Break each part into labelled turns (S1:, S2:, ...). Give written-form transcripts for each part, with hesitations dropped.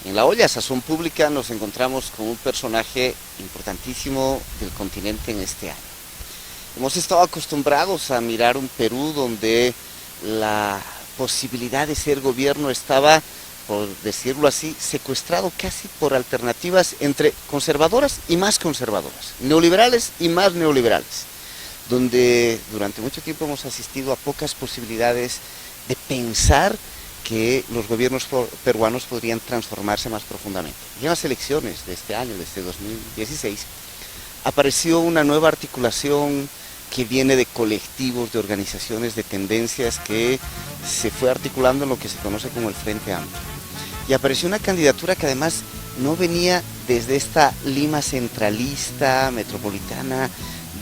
S1: En la olla Sazón Pública nos encontramos con un personaje importantísimo del continente en este año. Hemos estado acostumbrados a mirar un Perú donde la posibilidad de ser gobierno estaba, por decirlo así, secuestrado casi por alternativas entre conservadoras y más conservadoras, neoliberales y más neoliberales, donde durante mucho tiempo hemos asistido a pocas posibilidades de pensar que los gobiernos peruanos podrían transformarse más profundamente. Y en las elecciones de este año, de este 2016, apareció una nueva articulación que viene de colectivos, de organizaciones, de tendencias que se fue articulando en lo que se conoce como el Frente Amplio. Y apareció una candidatura que además no venía desde esta Lima centralista, metropolitana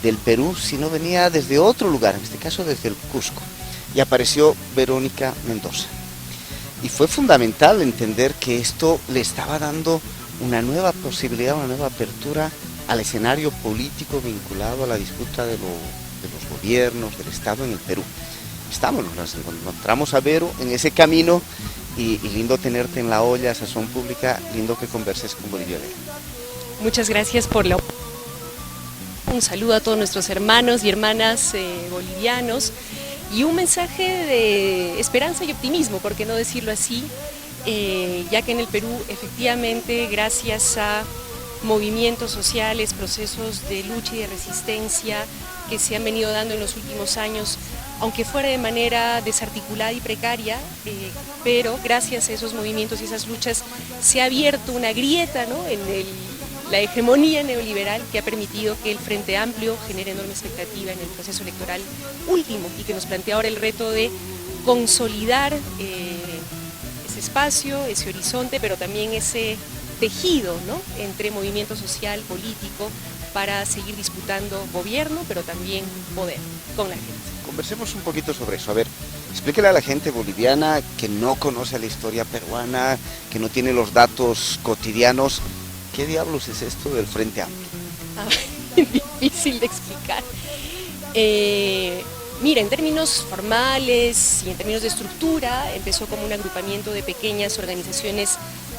S1: del Perú, sino venía desde otro lugar, en este caso desde el Cusco. Y apareció Verónica Mendoza. Y fue fundamental entender que esto le estaba dando una nueva posibilidad, una nueva apertura al escenario político vinculado a la disputa de los gobiernos, del Estado en el Perú. Nos encontramos a Vero en ese camino y lindo tenerte en la olla Sazón Pública, lindo que converses con Bolivia Vero.
S2: Muchas gracias por la oportunidad. Un saludo a todos nuestros hermanos y hermanas bolivianos y un mensaje de esperanza y optimismo, por qué no decirlo así, ya que en el Perú efectivamente gracias a movimientos sociales, procesos de lucha y de resistencia que se han venido dando en los últimos años, aunque fuera de manera desarticulada y precaria, pero gracias a esos movimientos y esas luchas se ha abierto una grieta, ¿no?, en la hegemonía neoliberal que ha permitido que el Frente Amplio genere enorme expectativa en el proceso electoral último y que nos plantea ahora el reto de consolidar ese espacio, ese horizonte, pero también ese tejido, ¿no?, entre movimiento social, político, para seguir disputando gobierno, pero también poder con la gente.
S1: Conversemos un poquito sobre eso. A ver, explíquele a la gente boliviana que no conoce la historia peruana, que no tiene los datos cotidianos, ¿qué diablos es esto del Frente Amplio?
S2: Difícil de explicar. Mira, en términos formales y en términos de estructura, empezó como un agrupamiento de pequeñas organizaciones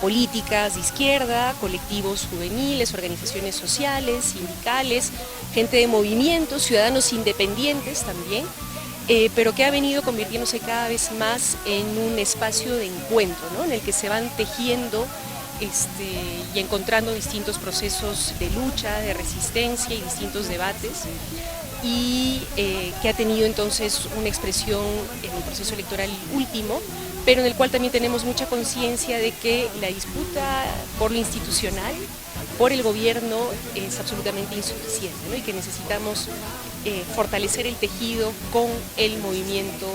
S2: políticas de izquierda, colectivos juveniles, organizaciones sociales, sindicales, gente de movimientos, ciudadanos independientes también, pero que ha venido convirtiéndose cada vez más en un espacio de encuentro, ¿no?, en el que se van tejiendo y encontrando distintos procesos de lucha, de resistencia y distintos debates, y que ha tenido entonces una expresión en el proceso electoral último, pero en el cual también tenemos mucha conciencia de que la disputa por lo institucional, por el gobierno, es absolutamente insuficiente, ¿no?, y que necesitamos fortalecer el tejido con el movimiento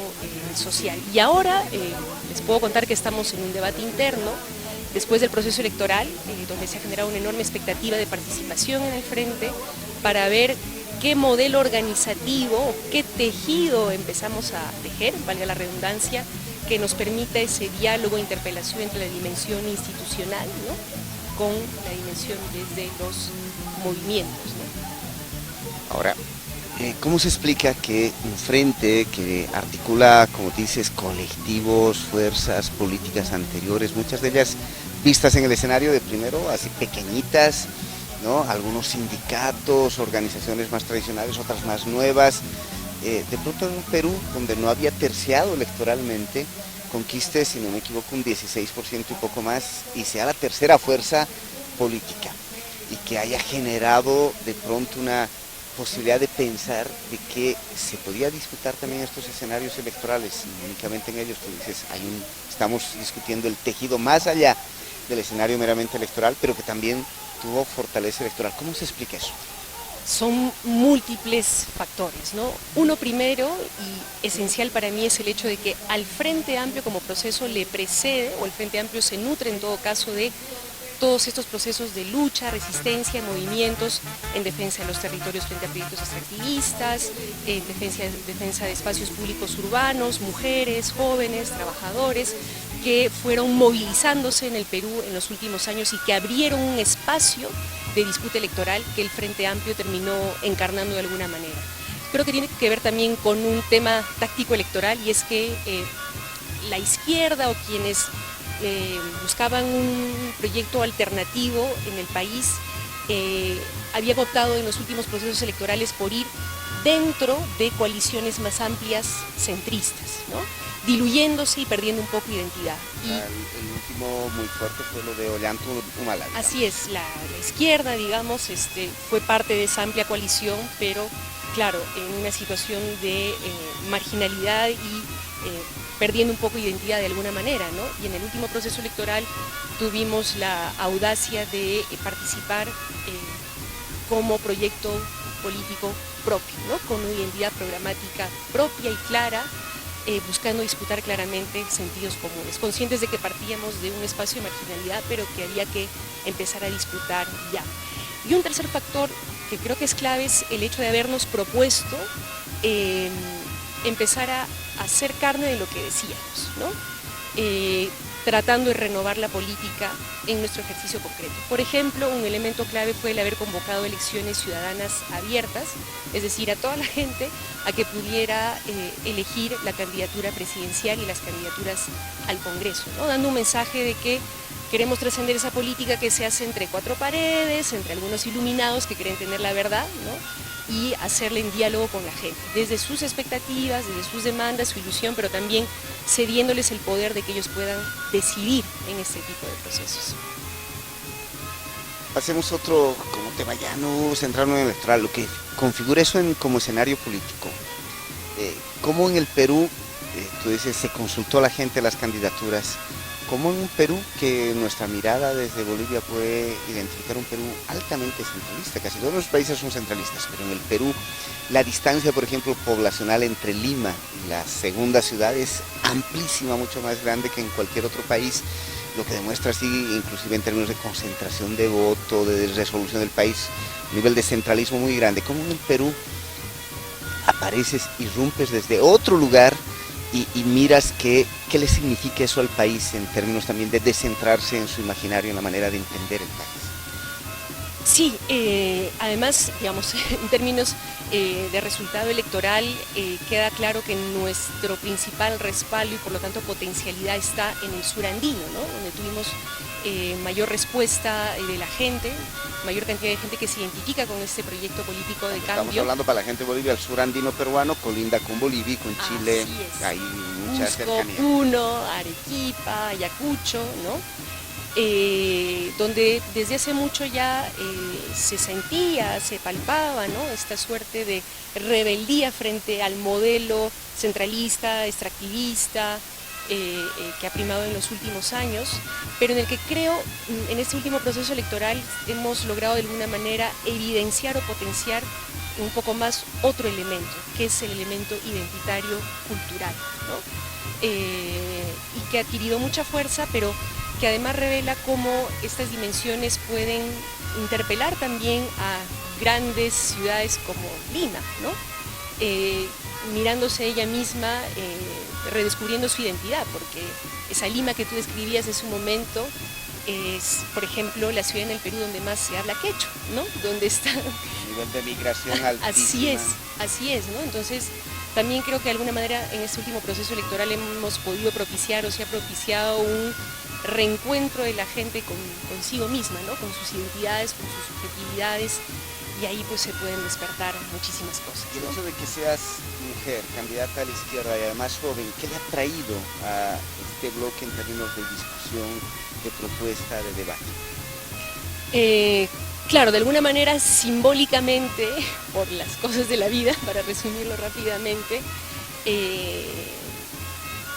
S2: social. Y ahora les puedo contar que estamos en un debate interno después del proceso electoral, donde se ha generado una enorme expectativa de participación en el frente para ver qué modelo organizativo, qué tejido empezamos a tejer, valga la redundancia, que nos permita ese diálogo, interpelación entre la dimensión institucional, ¿no?, con la dimensión desde los movimientos, ¿no?
S1: Ahora, ¿cómo se explica que un frente que articula, como dices, colectivos, fuerzas políticas anteriores, muchas de ellas vistas en el escenario de primero, así pequeñitas, ¿no?, algunos sindicatos, organizaciones más tradicionales, otras más nuevas, de pronto en un Perú donde no había terciado electoralmente, conquiste, si no me equivoco, un 16% y poco más, y sea la tercera fuerza política, y que haya generado de pronto una posibilidad de pensar de que se podía disputar también estos escenarios electorales, y únicamente en ellos tú dices, estamos discutiendo el tejido más allá del escenario meramente electoral, pero que también tuvo fortaleza electoral. ¿Cómo se explica eso?
S2: Son múltiples factores, ¿no? Uno primero y esencial para mí es el hecho de que al Frente Amplio como proceso le precede, o el Frente Amplio se nutre en todo caso de todos estos procesos de lucha, resistencia, movimientos en defensa de los territorios frente a proyectos extractivistas, en defensa de espacios públicos urbanos, mujeres, jóvenes, trabajadores, que fueron movilizándose en el Perú en los últimos años y que abrieron un espacio de disputa electoral que el Frente Amplio terminó encarnando de alguna manera. Creo que tiene que ver también con un tema táctico electoral, y es que la izquierda o quienes buscaban un proyecto alternativo en el país, habían optado en los últimos procesos electorales por ir dentro de coaliciones más amplias centristas, ¿no? Diluyéndose y perdiendo un poco identidad.
S1: El último muy fuerte fue lo de Ollanta Humala.
S2: Así es, la izquierda, digamos, fue parte de esa amplia coalición, pero claro, en una situación de marginalidad y perdiendo un poco identidad de alguna manera, ¿no? Y en el último proceso electoral tuvimos la audacia de participar como proyecto político propio, ¿no? Con una identidad programática propia y clara, buscando disputar claramente sentidos comunes, conscientes de que partíamos de un espacio de marginalidad, pero que había que empezar a disputar ya. Y un tercer factor que creo que es clave es el hecho de habernos propuesto empezar a hacer carne de lo que decíamos, ¿no? Tratando de renovar la política en nuestro ejercicio concreto. Por ejemplo, un elemento clave fue el haber convocado elecciones ciudadanas abiertas, es decir, a toda la gente a que pudiera elegir la candidatura presidencial y las candidaturas al Congreso, ¿no? Dando un mensaje de que queremos trascender esa política que se hace entre cuatro paredes, entre algunos iluminados que quieren tener la verdad, ¿no? Y hacerle en diálogo con la gente, desde sus expectativas, desde sus demandas, su ilusión, pero también cediéndoles el poder de que ellos puedan decidir en este tipo de procesos.
S1: Pasemos otro como tema, ya no centrarnos en el electoral, lo que configura eso como escenario político. ¿Cómo en el Perú, tú dices, se consultó a la gente las candidaturas? ¿Cómo en un Perú que nuestra mirada desde Bolivia puede identificar un Perú altamente centralista? Casi todos los países son centralistas, pero en el Perú la distancia, por ejemplo, poblacional entre Lima y la segunda ciudad es amplísima, mucho más grande que en cualquier otro país, lo que demuestra así, inclusive en términos de concentración de voto, de resolución del país, un nivel de centralismo muy grande. ¿Cómo en el Perú apareces, irrumpes desde otro lugar y miras qué le significa eso al país en términos también de descentrarse en su imaginario, en la manera de entender el país?
S2: Sí, además, digamos, en términos de resultado electoral, queda claro que nuestro principal respaldo y por lo tanto potencialidad está en el sur andino, ¿no? Donde tuvimos mayor respuesta de la gente, mayor cantidad de gente que se identifica con este proyecto político de cambio.
S1: Estamos hablando para la gente de Bolivia, el sur andino peruano colinda con Bolivia y con Chile, hay mucha cercanía.
S2: Puno, Arequipa, Ayacucho, ¿no? Donde desde hace mucho ya se sentía, se palpaba, ¿no? Esta suerte de rebeldía frente al modelo centralista, extractivista, que ha primado en los últimos años, pero en el que creo, en este último proceso electoral, hemos logrado de alguna manera evidenciar o potenciar un poco más otro elemento, que es el elemento identitario cultural, ¿no? Y que ha adquirido mucha fuerza, pero que además revela cómo estas dimensiones pueden interpelar también a grandes ciudades como Lima, ¿no? Mirándose ella misma, redescubriendo su identidad, porque esa Lima que tú describías en su momento es, por ejemplo, la ciudad en el Perú donde más se habla quechua, ¿no? Donde está...
S1: Un nivel de migración altísimo.
S2: Así es, ¿no? Entonces, también creo que de alguna manera en este último proceso electoral hemos podido propiciar o se ha propiciado un reencuentro de la gente consigo misma, ¿no? Con sus identidades, con sus subjetividades, y ahí pues se pueden despertar muchísimas cosas, ¿no?
S1: Y el hecho de que seas mujer, candidata a la izquierda y además joven, ¿qué le ha traído a este bloque en términos de discusión, de propuesta, de debate?
S2: Claro, de alguna manera simbólicamente, por las cosas de la vida, para resumirlo rápidamente,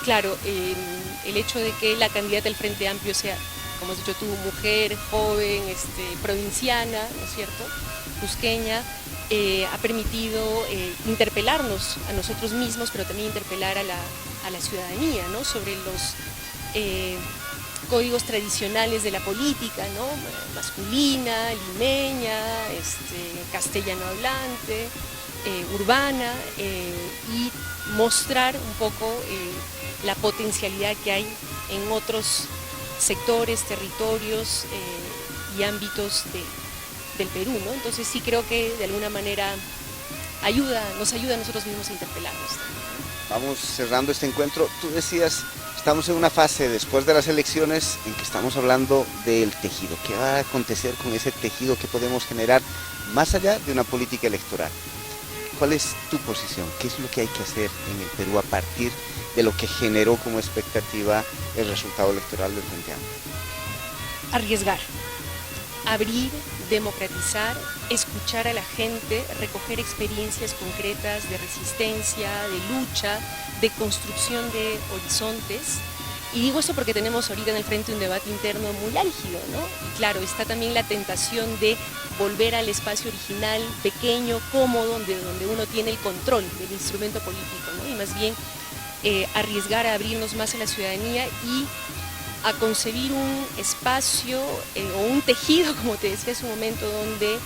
S2: claro, el hecho de que la candidata del Frente Amplio sea, como has dicho tú, mujer, joven, provinciana, ¿no es cierto?, cusqueña, ha permitido interpelarnos a nosotros mismos, pero también interpelar a la ciudadanía, ¿no?, sobre los códigos tradicionales de la política, ¿no?, masculina, limeña, castellano hablante, urbana, y mostrar un poco la potencialidad que hay en otros sectores, territorios y ámbitos del Perú, ¿no? Entonces sí creo que de alguna manera nos ayuda a nosotros mismos a interpelarnos.
S1: Vamos cerrando este encuentro. Tú decías, Estamos en una fase después de las elecciones en que estamos hablando del tejido. ¿Qué va a acontecer con ese tejido que podemos generar más allá de una política electoral? ¿Cuál es tu posición? ¿Qué es lo que hay que hacer en el Perú a partir de lo que generó como expectativa el resultado electoral del Frente Amplio?
S2: Arriesgar, abrir, democratizar, escuchar a la gente, recoger experiencias concretas de resistencia, de lucha, de construcción de horizontes. Y digo esto porque tenemos ahorita en el frente un debate interno muy álgido, ¿no? Y claro, está también la tentación de volver al espacio original, pequeño, cómodo, donde uno tiene el control del instrumento político, ¿no? Y más bien arriesgar a abrirnos más a la ciudadanía y a concebir un espacio o un tejido, como te decía hace un momento, donde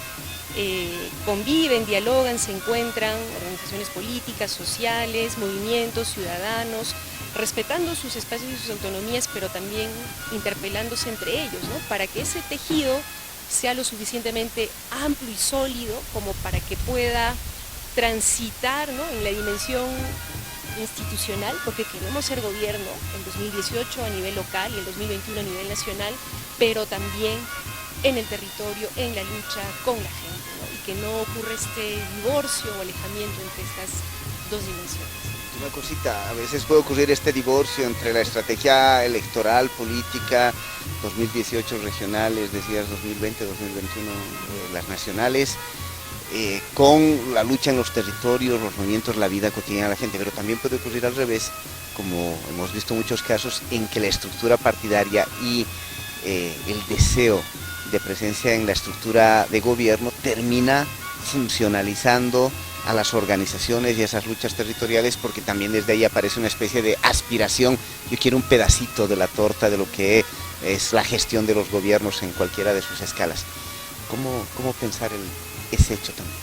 S2: conviven, dialogan, se encuentran organizaciones políticas, sociales, movimientos, ciudadanos, respetando sus espacios y sus autonomías, pero también interpelándose entre ellos, ¿no? Para que ese tejido sea lo suficientemente amplio y sólido como para que pueda transitar, ¿no?, en la dimensión institucional, porque queremos ser gobierno en 2018 a nivel local y en 2021 a nivel nacional, pero también en el territorio, en la lucha con la gente, ¿no? Y que no ocurra este divorcio o alejamiento entre estas dos dimensiones.
S1: Una cosita, a veces puede ocurrir este divorcio entre la estrategia electoral, política, 2018 regionales, decías 2020, 2021 las nacionales, con la lucha en los territorios, los movimientos, la vida cotidiana de la gente, pero también puede ocurrir al revés, como hemos visto en muchos casos, en que la estructura partidaria y el deseo de presencia en la estructura de gobierno termina funcionalizando a las organizaciones y a esas luchas territoriales, porque también desde ahí aparece una especie de aspiración. Yo quiero un pedacito de la torta de lo que es la gestión de los gobiernos en cualquiera de sus escalas. ¿Cómo pensar ese hecho también?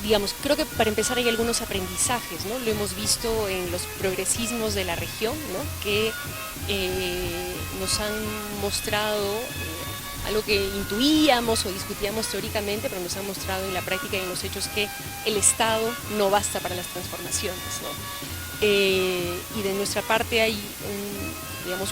S2: Digamos, creo que para empezar hay algunos aprendizajes, ¿no? Lo hemos visto en los progresismos de la región, ¿no?, que nos han mostrado algo que intuíamos o discutíamos teóricamente, pero nos han mostrado en la práctica y en los hechos que el Estado no basta para las transformaciones, ¿no? Y de nuestra parte hay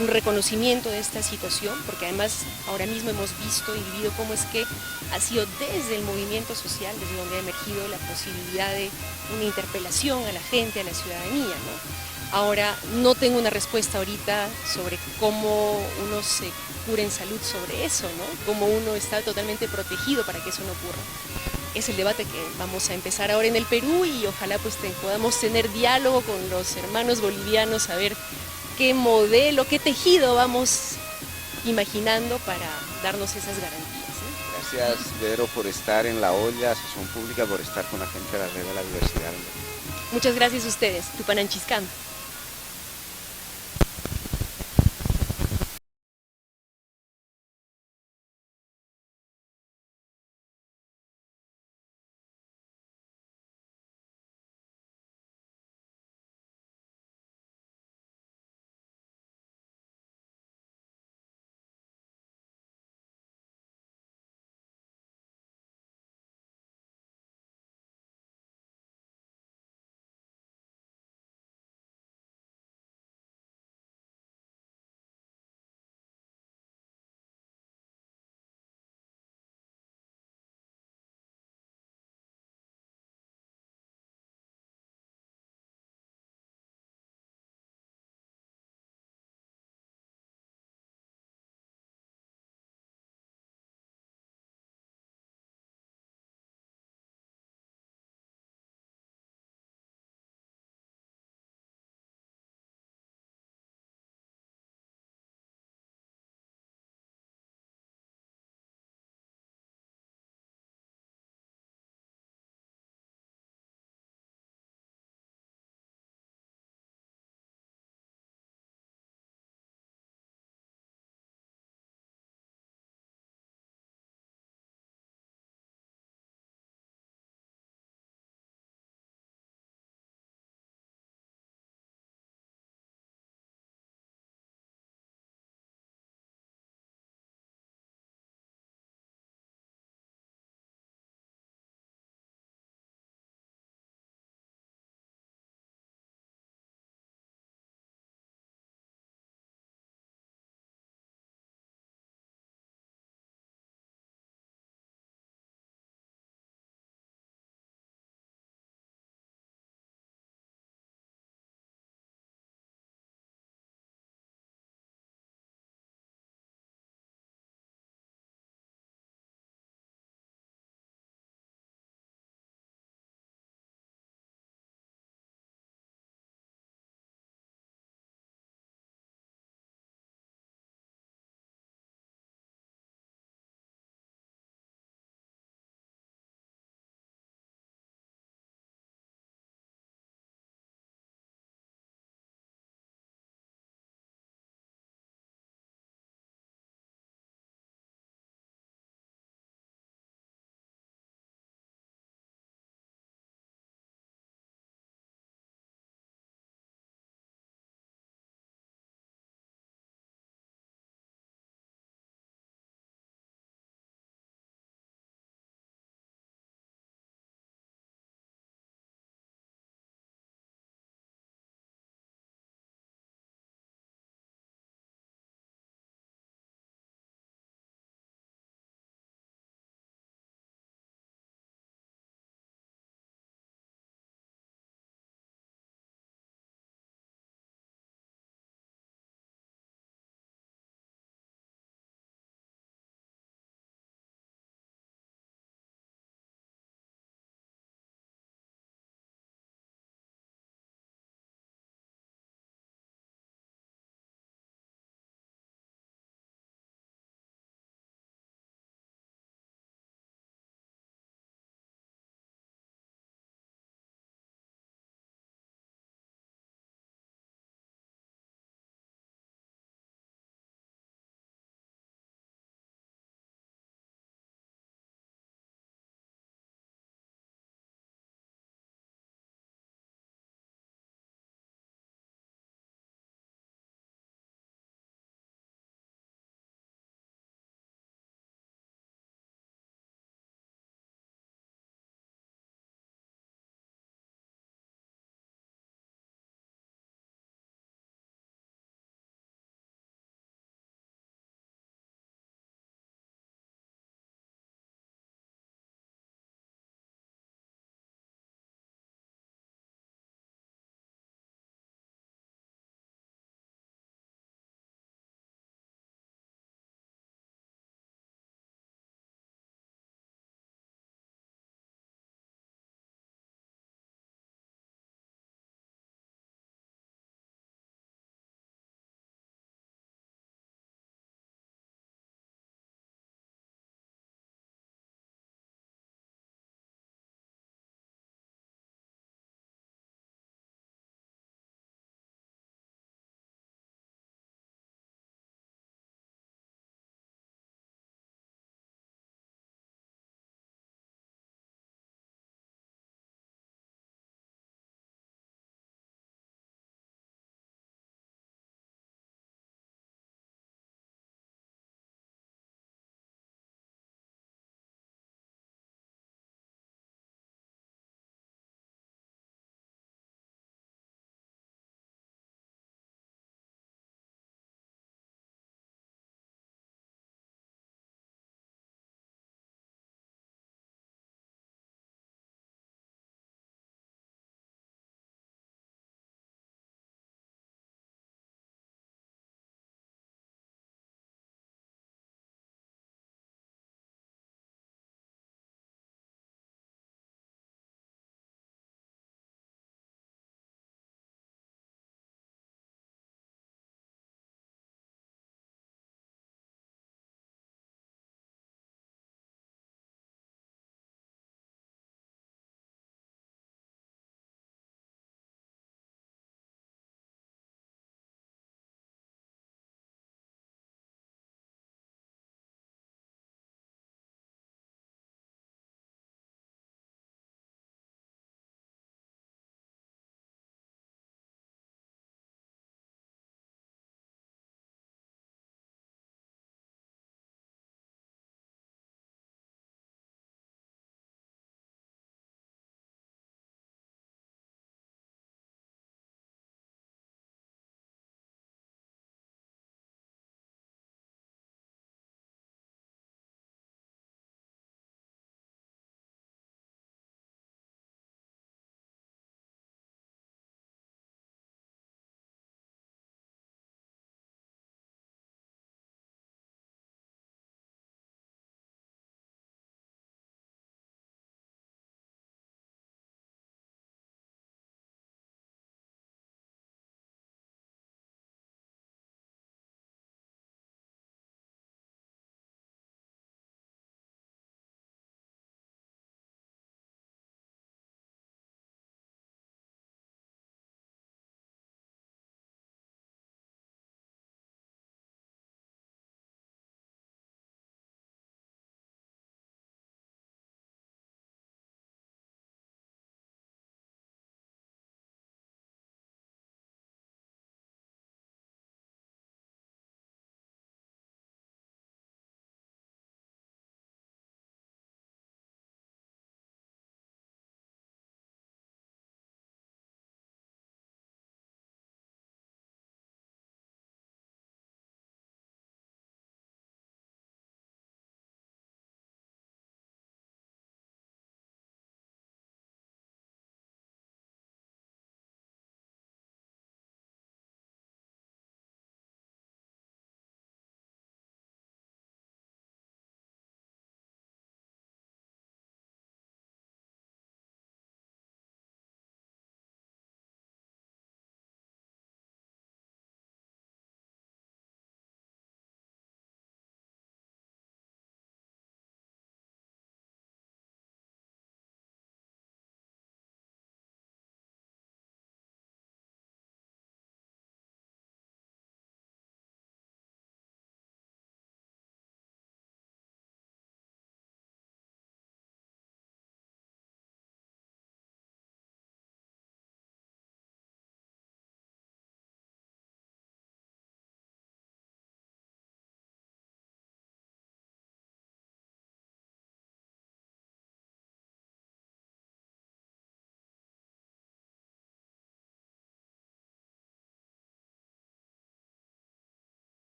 S2: un reconocimiento de esta situación, porque además ahora mismo hemos visto y vivido cómo es que ha sido desde el movimiento social, desde donde ha emergido la posibilidad de una interpelación a la gente, a la ciudadanía, ¿no? Ahora, no tengo una respuesta ahorita sobre cómo uno se cura en salud sobre eso, ¿no? Cómo uno está totalmente protegido para que eso no ocurra. Es el debate que vamos a empezar ahora en el Perú y ojalá pues podamos tener diálogo con los hermanos bolivianos, a ver qué modelo, qué tejido vamos imaginando para darnos esas garantías, ¿no?
S1: Gracias, Vero, por estar en La Olla, Asociación Pública, por estar con la gente de la Red de la Diversidad.
S2: Muchas gracias a ustedes. Tupananchiscán.